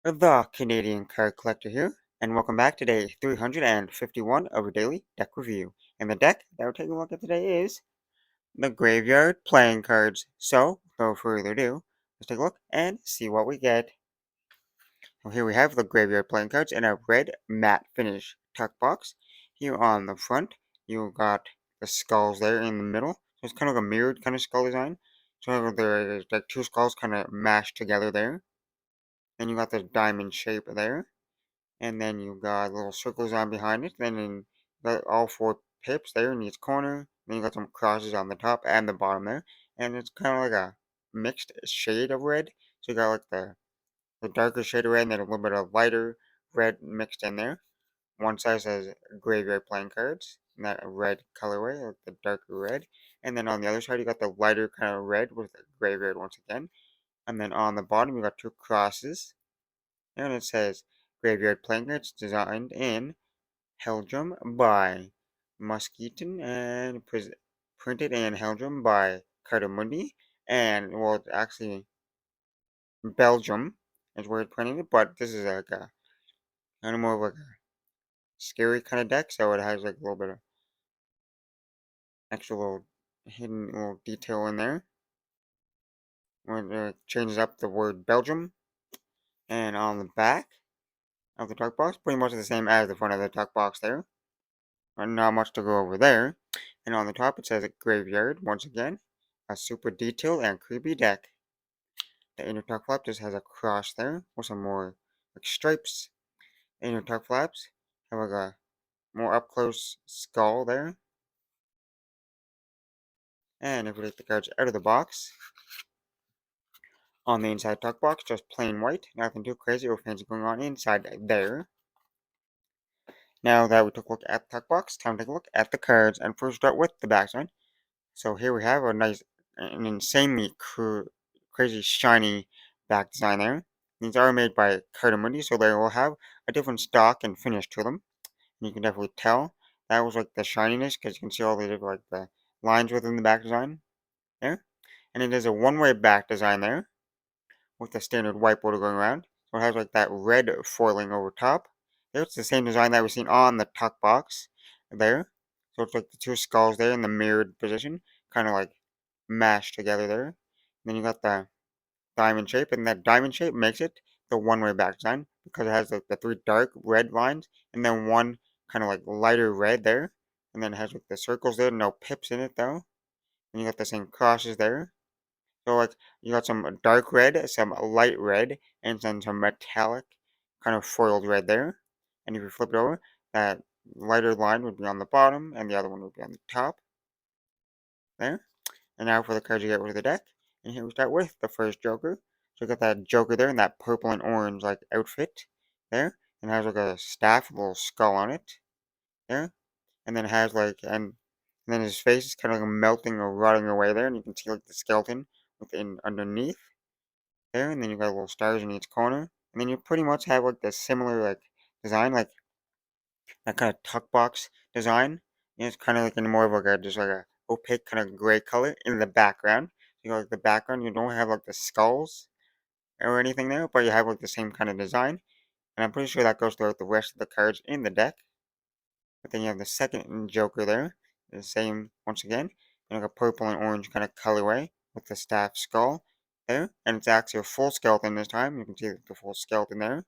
The Canadian Card Collector here, and welcome back to day 351 of our daily deck review. And the deck that we're taking a look at today is the GraveYard playing cards. So, without further ado, let's take a look and see what we get. So here we have the GraveYard playing cards in a red matte finish tuck box. Here on the front, you got the skulls there in the middle. So it's kind of like a mirrored kind of skull design. So there's like two skulls kind of mashed together there. Then you got the diamond shape there. And then you got little circles on behind it. Then you got all four pips there in each corner. Then you got some crosses on the top and the bottom there. And it's kind of like a mixed shade of red. So you got like the darker shade of red and then a little bit of lighter red mixed in there. One side says GraveYard playing cards in that red colorway, like the darker red. And then on the other side, you got the lighter kind of red with the GraveYard once again. And then on the bottom, you got two crosses. And it says GraveYard playing cards designed in Handl by Musketon and printed in Handl by Cardamundi. And, well, it's actually Belgium is where it's printed it, but this is like a kind of more of like a scary kind of deck, so it has like a little bit of extra little hidden little detail in there. When it changes up the word Belgium. And on the back of the tuck box, pretty much the same as the front of the tuck box there. Not much to go over there. And on the top it says a GraveYard, once again. A super detailed and creepy deck. The inner tuck flap just has a cross there with some more like stripes. The inner tuck flaps have like a more up close skull there. And if we take the cards out of the box, on the inside tuck box, just plain white. Nothing too crazy or fancy going on inside there. Now that we took a look at the tuck box, time to take a look at the cards. And first start with the backside. So here we have an insanely crazy shiny back design there. These are made by Cardamundi, so they will have a different stock and finish to them. And you can definitely tell that was like the shininess because you can see all the different like the lines within the back design there. And it is a one-way back design there with the standard white border going around. So it has like that red foiling over top. There it's the same design that we've seen on the tuck box there. So it's like the two skulls there in the mirrored position, kind of like mashed together there. And then you got the diamond shape, and that diamond shape makes it the one-way back design because it has like the three dark red lines and then one kind of like lighter red there. And then it has like the circles there, no pips in it though. And you got the same crosses there. So like you got some dark red, some light red, and then some metallic kind of foiled red there. And if you flip it over, that lighter line would be on the bottom and the other one would be on the top there. And now for the cards you get with the deck. And here we start with the first Joker. So you got that Joker there in that purple and orange like outfit there. And it has like a staff, a little skull on it there. And then it has like and then his face is kind of like melting or rotting away there, and you can see like the skeleton within underneath there, and then you got little stars in each corner, and then you pretty much have like the similar like design, like that kind of tuck box design. And it's kind of like in more of like a just like a opaque kind of gray color in the background. You know, like the background, you don't have like the skulls or anything there, but you have like the same kind of design. And I'm pretty sure that goes throughout the rest of the cards in the deck. But then you have the second Joker there, the same once again, in like a purple and orange kind of colorway with the staff skull there, and it's actually a full skeleton this time. You can see the full skeleton there,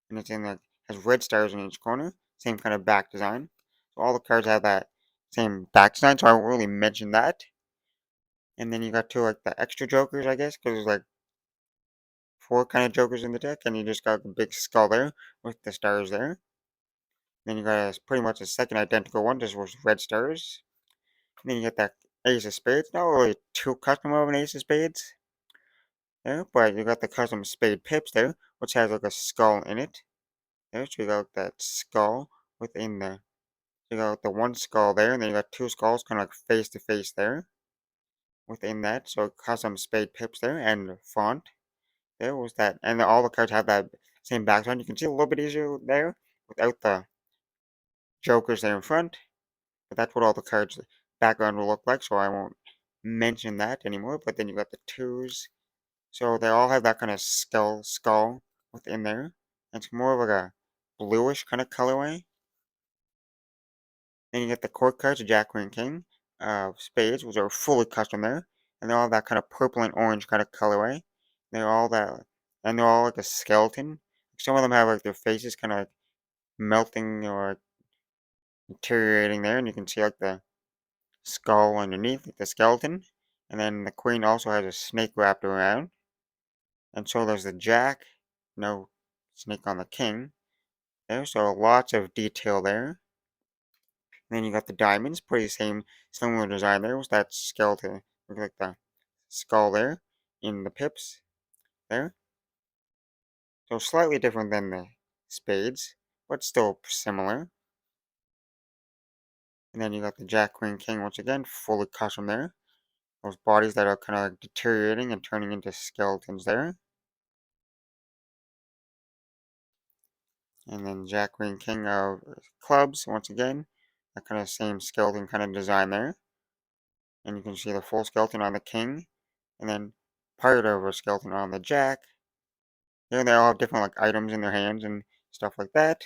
and it's in like has red stars in each corner, same kind of back design. So all the cards have that same back design, so I won't really mention that. And then you got two like the extra Jokers, I guess, because there's like four kind of Jokers in the deck, and you just got the big skull there with the stars there. Then you got pretty much a second identical one, just with red stars. And then you get that Ace of Spades. Not really too custom of an Ace of Spades there, but you got the custom Spade Pips there, which has like a skull in it. There, so you got that skull within the. So you got the one skull there, and then you got two skulls kind of like face to face there within that. So custom Spade Pips there, and font there was that. And all the cards have that same background. You can see a little bit easier there without the Jokers there in front. But that's what all the cards background will look like, so I won't mention that anymore. But then you got the twos, so they all have that kind of skull within there. It's more of like a bluish kind of colorway. Then you get the court cards, Jack, Queen, King of spades, which are fully custom there. And they're all that kind of purple and orange kind of colorway. They're all that, and they're all like a skeleton. Some of them have like their faces kind of like melting or deteriorating there, and you can see like the skull underneath, like the skeleton. And then the queen also has a snake wrapped around. And so there's the jack, no snake on the king there, so lots of detail there. And then you got the diamonds, pretty similar design there with that skeleton, look like the skull there in the pips there. So slightly different than the spades, but still similar. And then you got the jack, queen, king once again, fully custom there. Those bodies that are kind of like deteriorating and turning into skeletons there. And then jack, queen, king of clubs once again, that kind of same skeleton kind of design there. And you can see the full skeleton on the king, and then part of a skeleton on the jack. Here they all have different like items in their hands and stuff like that.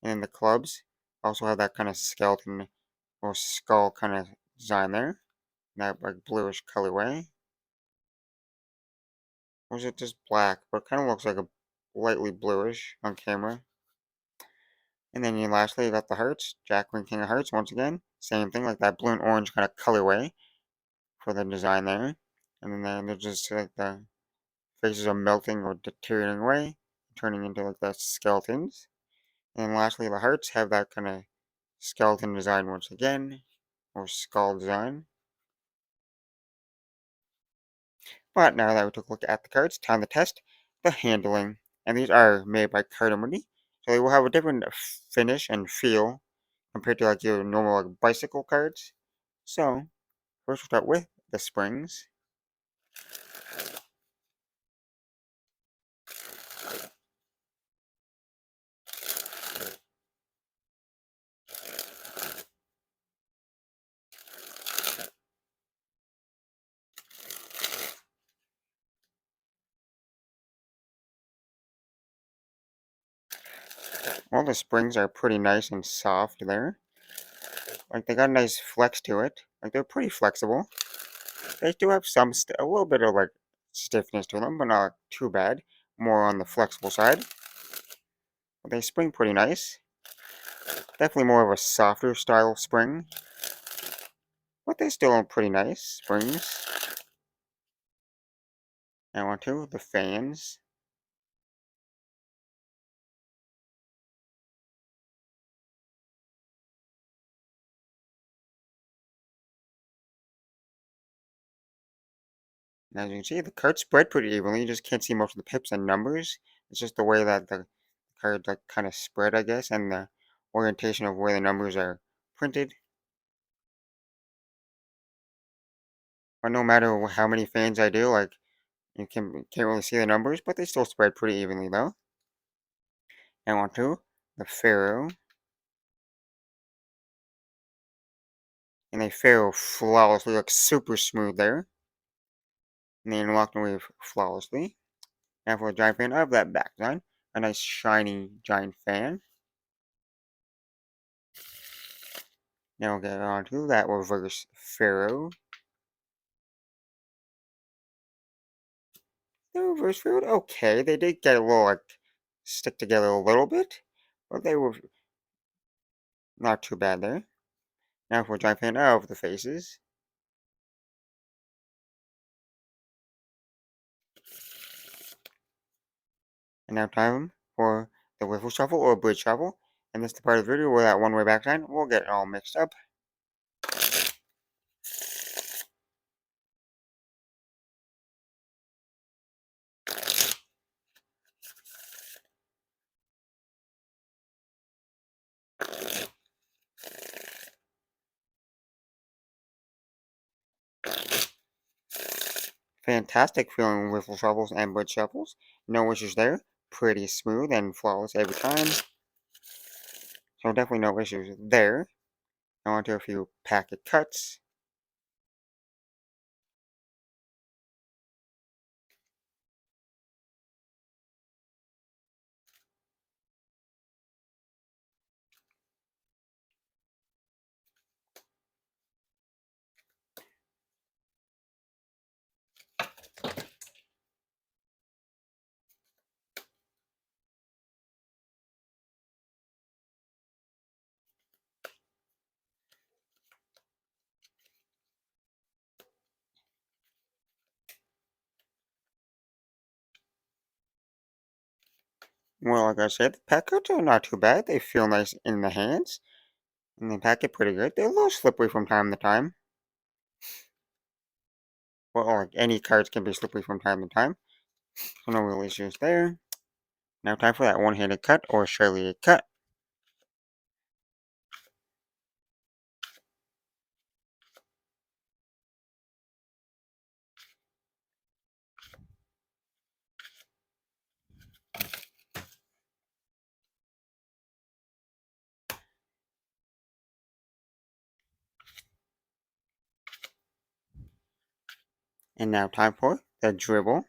And then the clubs also have that kind of skeleton or skull kind of design there, that like bluish colorway. Or is it just black? But it kind of looks like a lightly bluish on camera. And then lastly, you got the hearts, Jack, Queen, King of Hearts once again. Same thing, like that blue and orange kind of colorway for the design there. And then there's just like the faces are melting or deteriorating away, turning into like the skeletons. And lastly, the hearts have that kind of skeleton design once again, or skull design. But now that we took a look at the cards, time to test the handling. And these are made by Cardamony, so they will have a different finish and feel compared to like your normal like bicycle cards. So first we'll start with the springs. All the springs are pretty nice and soft there. Like they got a nice flex to it. Like they're pretty flexible. They do have a little bit of like stiffness to them, but not too bad. More on the flexible side. But they spring pretty nice. Definitely more of a softer style spring. But they still are pretty nice springs. Now onto the fans. And as you can see, the cards spread pretty evenly. You just can't see most of the pips and numbers. It's just the way that the cards like kind of spread, I guess, and the orientation of where the numbers are printed. But no matter how many fans I do, like can't really see the numbers, but they still spread pretty evenly though. Now onto the Pharaoh. And they Pharaoh flawlessly, looks super smooth there. And they unlocked and wave flawlessly. Now for a giant fan of that back design, a nice shiny giant fan. Now we'll get on to that reverse Pharaoh. The reverse Pharaoh, okay, they did get a little like stick together a little bit, but they were not too bad there. Now for a giant fan of the faces. And now time for the wiffle shuffle or bridge shuffle. And this is the part of the video where that one-way back sign will get it all mixed up. Fantastic feeling wiffle shuffles and bridge shuffles. No issues there. Pretty smooth and flawless every time. So definitely no issues there. Now onto a few packet cuts. Well, like I said, the pack cards are not too bad. They feel nice in the hands, and they pack it pretty good. They're a little slippery from time to time. Well, like any cards can be slippery from time to time, so no real issues there. Now time for that one-handed cut or striated cut. And now time for the dribble.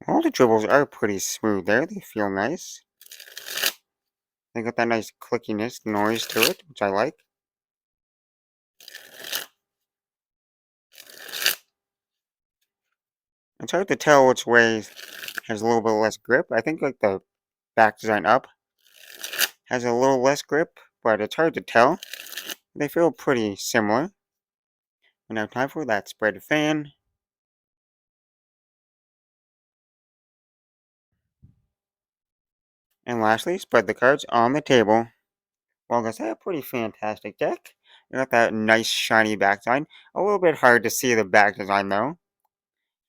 All the dribbles are pretty smooth there. They feel nice. They got that nice clickiness noise to it, which I like. It's hard to tell which way has a little bit less grip. I think like the back design up has a little less grip, but it's hard to tell. They feel pretty similar. And now time for that spread fan. And lastly, spread the cards on the table. Well, guys, I have a pretty fantastic deck. You got that nice shiny back design. A little bit hard to see the back design though.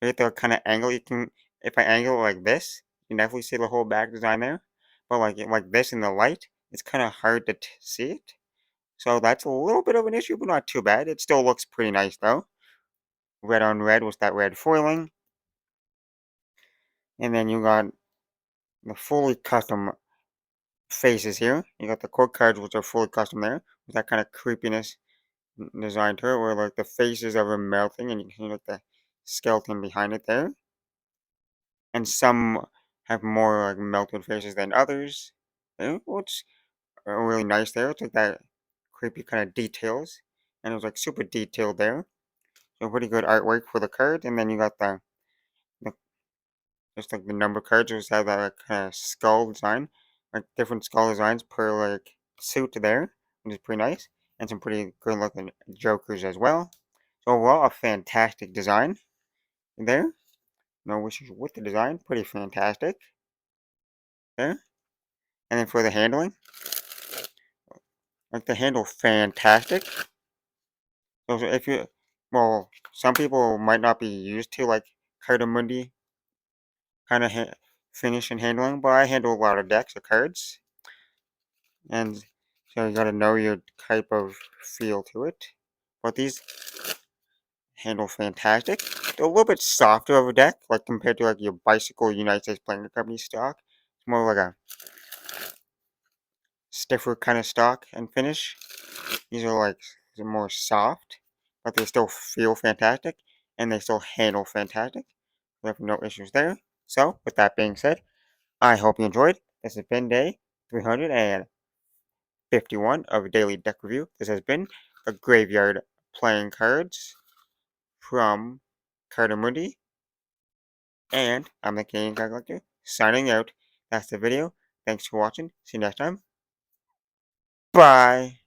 You get the kind of angle you can, if I angle it like this, you can definitely see the whole back design there. But like this in the light, it's kind of hard to see it. So that's a little bit of an issue, but not too bad. It still looks pretty nice though. Red on red with that red foiling. And then you got the fully custom faces here. You got the core cards, which are fully custom there, with that kind of creepiness design to it, where like the faces are melting, and you can see like the skeleton behind it there. And some have more like melted faces than others, which are really nice there. It's like that creepy kind of details, and it was like super detailed there. So pretty good artwork for the card, and then you got the just like the number cards just have that like, kind of skull design, like different skull designs per like suit there, which is pretty nice, and some pretty good looking jokers as well. So overall, a fantastic design there. No issues with the design, pretty fantastic there. And then for the handling, like the handle, fantastic. So if you, well, some people might not be used to like Cardamundi kind of finish and handling, but I handle a lot of decks of cards. And so you gotta know your type of feel to it. But these handle fantastic. They're a little bit softer of a deck, like compared to like your Bicycle United States Playing Company stock. It's more like a stiffer kind of stock and finish. These are like they're more soft, but they still feel fantastic and they still handle fantastic. We have no issues there. So with that being said, I hope you enjoyed. This has been day 351 of Daily Deck Review. This has been a GraveYard playing cards from Cardamundi, and I'm the Canadian Card Collector, signing out. That's the video. Thanks for watching. See you next time. Bye!